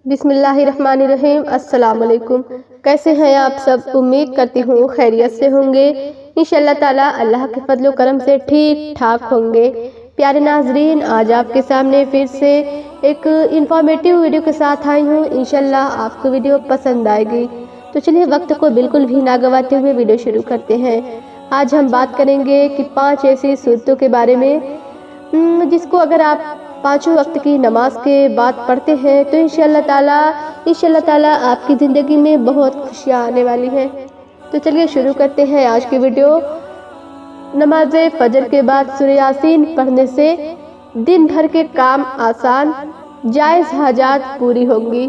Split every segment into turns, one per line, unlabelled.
बिस्मिल्लाहिर्रहमानिर्रहीम। अस्सलाम वालेकुम। कैसे हैं आप सब? उम्मीद करती हूँ खैरियत से होंगे। इंशाअल्लाह ताला अल्लाह के फजल करम से ठीक ठाक होंगे। प्यारे नाजरीन, आज आपके सामने फिर से एक इंफॉर्मेटिव वीडियो के साथ आई हूँ। इंशाअल्लाह आपको वीडियो पसंद आएगी। तो चलिए वक्त को बिल्कुल भी ना गवाते हुए वीडियो शुरू करते हैं। आज हम बात करेंगे कि 5 ऐसी सूरतों के बारे में जिसको अगर आप 5 वक्त की नमाज के बाद पढ़ते हैं तो इंशाअल्लाह ताला आपकी ज़िंदगी में बहुत खुशियाँ आने वाली हैं। तो चलिए शुरू करते हैं आज की वीडियो। नमाज फजर के बाद सूरह यासीन पढ़ने से दिन भर के काम आसान, जायज़ हाजात पूरी होंगी।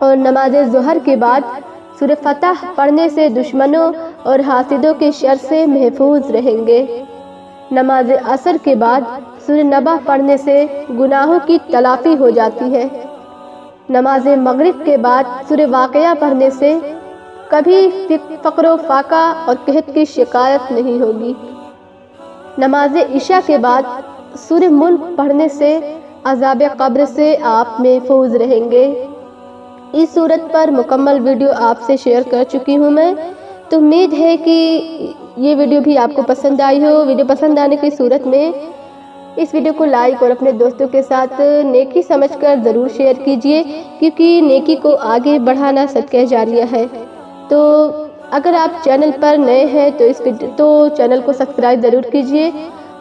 और नमाज ज़ोहर के बाद सूरह फतह पढ़ने से दुश्मनों और हासिदों के शर से महफूज रहेंगे। नमाज असर के बाद सूरह नबा पढ़ने से गुनाहों की तलाफी हो जाती है। नमाज मगरिब के बाद सूरह वाक़िया पढ़ने से कभी फ़क्र फाका और कहत की शिकायत नहीं होगी। नमाज इशा के बाद सूरह मुल्क पढ़ने से अज़ाब कब्र से आप महफूज रहेंगे। इस सूरत पर मुकम्मल वीडियो आपसे शेयर कर चुकी हूँ मैं। तो उम्मीद है कि ये वीडियो भी आपको पसंद आई हो। वीडियो पसंद आने की सूरत में इस वीडियो को लाइक और अपने दोस्तों के साथ नेकी समझकर ज़रूर शेयर कीजिए, क्योंकि नेकी को आगे बढ़ाना सदका जारिया है। तो अगर आप चैनल पर नए हैं तो चैनल को सब्सक्राइब ज़रूर कीजिए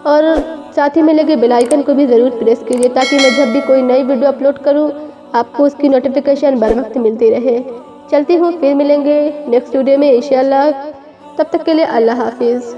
और साथ ही में लगे बेल आइकन को भी ज़रूर प्रेस कीजिए, ताकि मैं जब भी कोई नई वीडियो अपलोड करूँ आपको उसकी नोटिफिकेशन बर वक्त मिलती रहे। चलती हूँ, फिर मिलेंगे नेक्स्ट वीडियो में इंशाअल्लाह। तब तक के लिए अल्लाह हाफिज़।